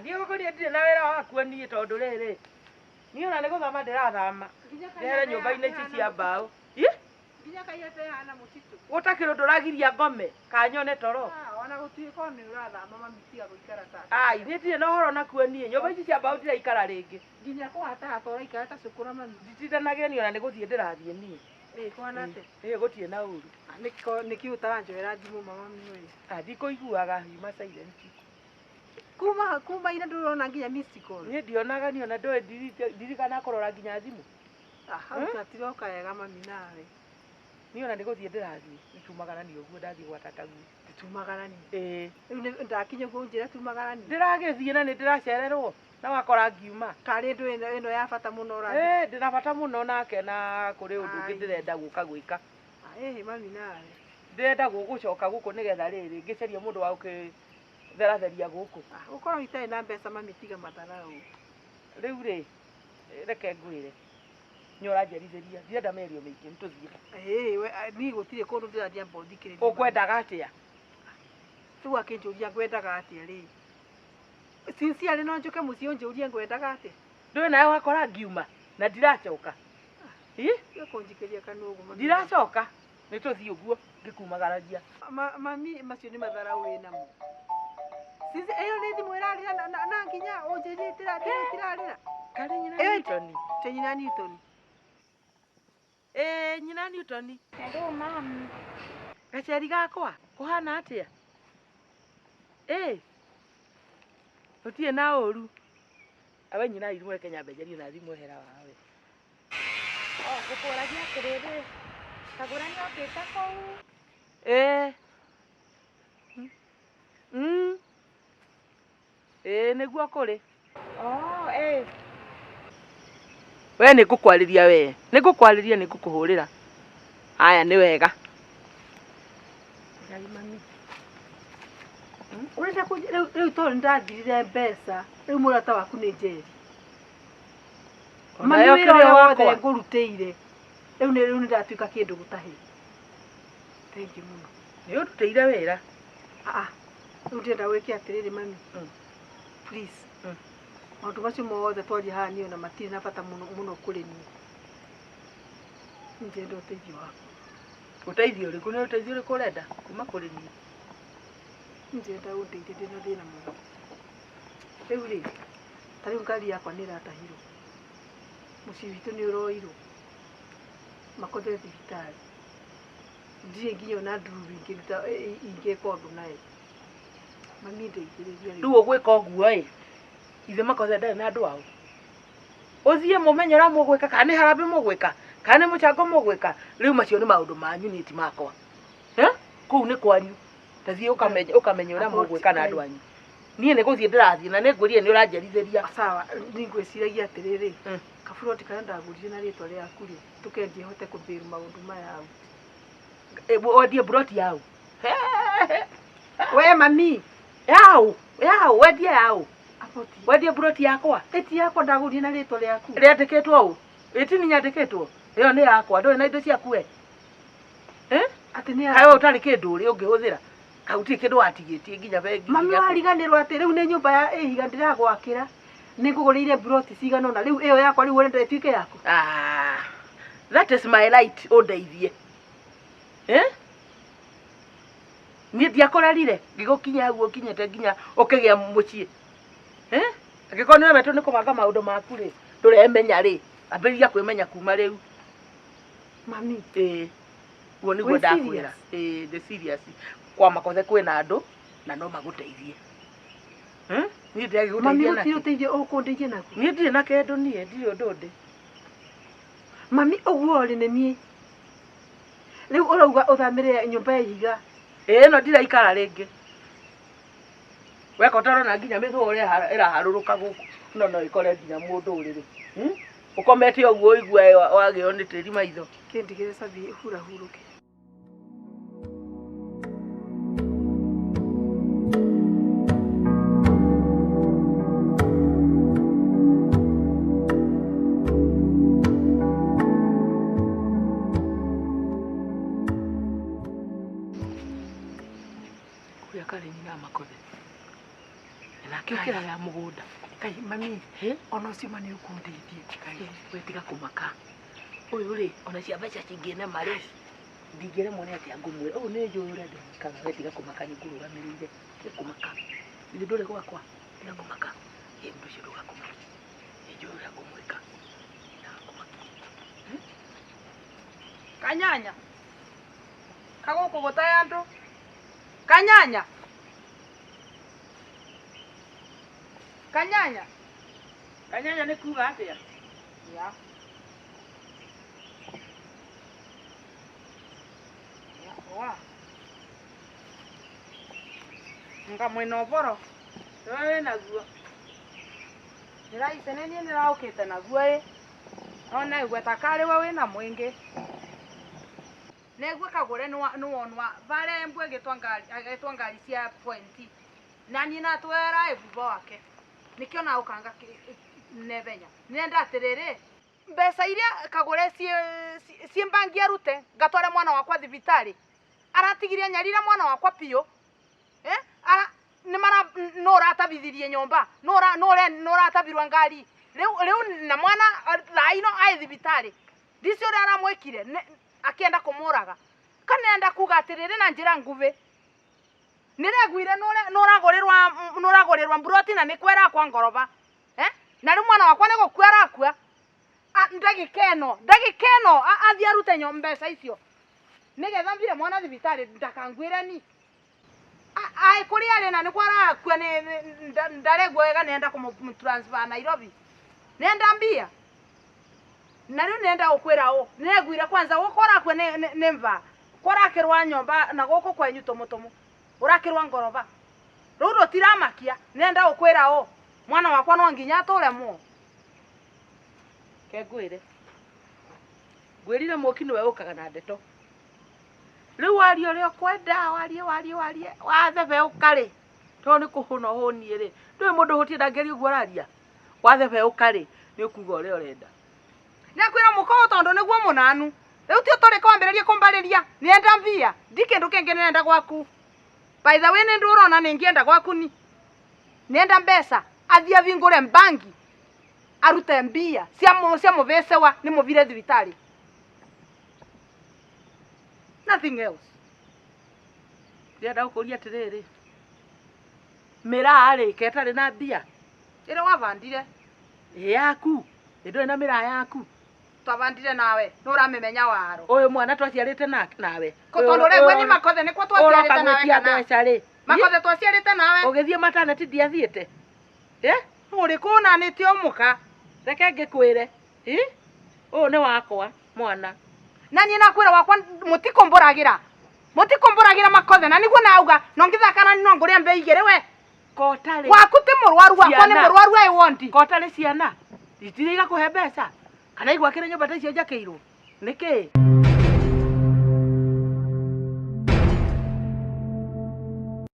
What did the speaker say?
Thiĩ gũkũria ndirĩ na wĩra wakuo niĩ tondũ rĩrĩ niĩ ona nĩ gũthama ndĩrathama ndehere nyũmba-inĩ ici cia mbaũ. Nginya kaiyete hana mũtitũ. Gũtakĩrĩ ũndũ ũragiria ngome kanyone toro. Ona gũtuĩka nĩ ũrathama mami tiga gũikara ta. Niĩ ndirĩ na ũhoro nakuo niĩ nyũmba ici cia mbaũ ndiraikara rĩngĩ. Nginya kũhata ũraikara ta cukũra mami. Nditindanagia niĩ ona nĩ gũthiĩ ndĩrathiĩ niĩ. Kwana atĩ. Gũtirĩ na ũru. Nĩkĩ ũtaranjoera thimũ mami we. Ndikũiguaga hiuma silent. Kuma ina ndũrona nginya missed call. Niĩ ndionaga niĩ ona ndirikana kũrora nginya thimũ. Gatiroka wega mami nawe. Niĩ ona nĩ gũthiĩ ndĩrathiĩ nĩtumagarani ũguo ndathiĩ gwa tataguo. Tumagarani. Rĩu ndakinya ũguo njĩra tumagarani. Ndĩragĩthiĩ na nĩ ndĩracererwo na wakora ngiuma. Karĩ ndũ ĩno ya bata mũno ũrathiĩ. Ndĩna bata mũno nake na kũrĩ ũndũ ũngĩ ndĩrenda gũka gwĩka. Mami nawe. Ndĩrenda gũcoka gũkũ nĩgetha rĩrĩ ngĩcaria mũndũ wa gũkĩtheratheria gũkũ. Gũkorwo itarĩ na mbeca mami tiga matharaũ. Rĩu rĩ reke ngwĩre nĩũranjerithĩria ndirenda mĩario mĩingĩ nĩtũthiĩ. Niĩ gũtirĩ kũndũ ndĩrathiĩ amba ũthikĩrĩrie. Ũkwendaga atĩa? Rĩu akĩnjũria ngwendaga atĩa rĩ? Sincerely no njoke mũciĩ ũnjũrie ngwendaga atĩa? Ndũĩ nawe wakora ngiuma na ndiracoka. Kũnjikĩria kanua ũguo mami. Ndiracoka nĩtũthiĩ ũguo ngĩkumagaragia. Mami macio nĩ matharaũ wĩnamo. Sisi ĩyo nĩ thimũ ĩrarĩra na nginya ũnjĩrie ĩtirarĩra. Karĩ nyina Newton. Nyina Newton. Nyina Newton. Hello mami. Gaceri gakwa kũhana atĩa? Ũtirĩ na ũru. Awe nyina irimwe Kenya mbenjeri na thimũ hera wawe. Gũkũragia atĩrĩrĩ. Kagũrani okĩte kũu. Nĩguo kũrĩ. We nĩngũkwarĩria we. Nĩngũkwarĩria nĩngũkũhũrĩra. Haya nĩ wega. Ngai mami. Ũrenda rĩu tondũ nĩndathirire mbeca. Rĩu mũrata waku nĩ njeri. Mami wĩra wothe ngũrutĩire. Rĩu nĩndatuĩka kĩndũ gũtahĩ. Thengi mũno. Nĩũrutĩire wĩra? Rĩu ndĩrenda gwĩke atĩrĩrĩ mami. Please. Maũndũ macio mothe twaria haha niĩ ona matirĩ na bata mũno kũrĩ niĩ. Ndĩrenda ũteithio waku. Ũteithio ũrĩkũ? Nĩ ũteithio ũrĩkũ ũrenda kuma kũrĩ niĩ? Ndĩrenda ũndeithie ndĩna thĩna mũno. Rĩu rĩ, ta rĩu ngari yakwa nĩ ĩratahirwo. Mũciĩ witũ nĩ ũroirwo. Makothe thibitarĩ. Ndirĩ nginya ona ndurubu ingĩka ũndũ nayo. Mami ndeithĩrĩria rĩu. Rĩu ũgwĩka ũguo ithe makothe ndarĩ na andũ ao. Ũthiĩ mũmenye ũrĩa mũgwĩka kana nĩ harambĩ mũgwĩka kana nĩ mũcango mũgwĩka. Rĩu macio nĩ maũndũ manyu niĩ ti makwa. Kũu nĩ kwanyu. Tathiĩ ũkamenya ũrĩa mũgwĩka na andũ anyu. Niĩ nĩ gũthiĩ ndĩrathiĩ na nĩngwĩrire nĩ ũranjerithĩria. Sawa, nĩngwĩciragia atĩrĩrĩ. Kaburoti karĩa ndagũrire na rĩtwa rĩaku rĩ, tũkendia hote kũbĩru maũndũ maya au. Wendie buroti yau? We mami. Yau wendie yau. Wendie buroti yakwa? Eti yakwa ndagũrire na rĩtwa rĩaku. Rĩandĩkĩtwo ũũ? Ĩtini nyandĩkĩtwo? Ĩyo nĩ yakwa. Ndũrĩ na indo ciaku we? Atĩ nĩ yakwa. Kaĩ ũtarĩ kĩndũ ũrĩ ũngĩhũthĩra? Gũtirĩ kĩndũ watigĩtie nginya bengi. Mami wariganĩrwo atĩ rĩu nĩ nyũmba ya ihiga ndĩragwakĩra. Nĩngũgũrĩire buroti cigana ũna. Rĩu ĩyo yakwa rĩu ũrenda ĩtuĩke yaku. That is my right ũndeithie. Niĩ ndiakũrerire ngĩgũkinya hau ũkinyĩte nginya ũkĩgĩa mũciĩ. Angĩkorwo nĩ wemetwo nĩ kũbanga maũndũ maku rĩ, ndũremenya rĩ, ambĩrĩria kwĩmenya kuma rĩu. Mami. Guo nĩguo ndakwĩra. Ndĩ serious. Kwa makothe kwĩna andũ na no magũteithie. Niĩ ndĩragĩgũteithia naki. Mami gũtirĩ ũteithio ũkũndeithia naguo. Niĩ ndirĩ na kĩndũ niĩ, ndirĩ ũndũ ndĩ. Mami ũguo rĩ nĩ niĩ. Rĩu ũrauga ũthamĩre nyũmba ya ihiga. No ndiraikara rĩngĩ. Weka ũtarona nginya mĩthũa ũrĩa ĩraharũrũka gũkũ. No ĩkore nginya mũndũ ũrĩrĩ. Ũkomete ũguo ũigua wagĩo nĩ tĩri maitho. Kĩndigĩre cabi hurahurũke. Kuya kare nyina makothe. na kiukira ya mugunda kai mami he ona ucio mani ukundeithie kai wetiga kumaka uyu ri ona cia mbeca cingine mari ndingire mone ati angumwira uyu ni njure ndikaga wetiga kumaka ni ngurugamirire ni kumaka ndi ndore gwakwa na kumaka ye mndu cio ndugakumaka njure ngumwika na kumaka kanyanya kaguku gutaya andu kanyanya kanyanya kanyanya ni kuga atia ya wa nga mwino boro wewe naguo ndiraise nini ndiraukite naguo ona igweta kari we wina mwingi negwe kagure nuwonwa vale mbwe getwa ngari cia pointi na nina twera ebubo wake nikio na ukanga nevenya nenda atiriri mbeca iria kagure cie mbangi arute ngatware mwana wakwa thibitari aratigiria nyarira mwana wakwa pio ni mara no ratabithirie nyomba no ratabirwa ngari riu na mwana raino ai thibitari ndicio aramwikire akienda kumuraga kanenda kuga atiriri na njira nguvi niregwire noragorirwa mburoti na nikwera kwa ngoroba na riu mwana wakwa nigukua arakua ndagikeno athie arute mbeca icio nigetha mbire mwana thibitari ndakangwire ni ai kuri ari na nikwa arakua ndaregwo wega nenda kumutransfer Nairobi nenda mbia na riu nenda gukwira negwire kwanza gukora kwe ne mva kora kirwa nyomba na goko kwenyu tomotomo urakirwa ngoroba riu rutiramakia nenda gukwira mwana wakwa no nginya aturemwo ke ngwirire moki niwe ukaga na ndeto riu wario rio kwenda warie wathebe ukari to ni kuhuna hunie ri ndui mundu hutie ndangeri ugwararia wathebe ukari ni ukuga uri urenda nakwira muko tondu niguo munanu riu ti utore kwambiriria kumbariria nenda mbia ndikindu kenge nenda gwaku by the way nindu urona ningienda gwaku ni nenda mbeca athia vingure mbangi arute mbia cia muvecewa ni muvire thibitari nothing else ndienda gukuria atiriri mira ri ketari na mbia ira wavandire yaku ndu na mira yaku twavandire nawe nuramemenya waro uyu mwana twaciarite nawe tondu regwe ni makothe nikwa twaciarite nawe kana ri makothe twaciarite nawe ugithie maternity ndiathiite uri kuna ni ti omuka reke ngikwire uyu ni wakwa mwana na ni nakwira wakwa mutikomburagira makothe na niguo nauga no ngithakana no nguria mbe igire we kotari waku ti murwaru wakwa ni murwaru ai wondi kotari ciana itiriga kuhe mbeca kana igwakire nyumba ta icio njakirwo niki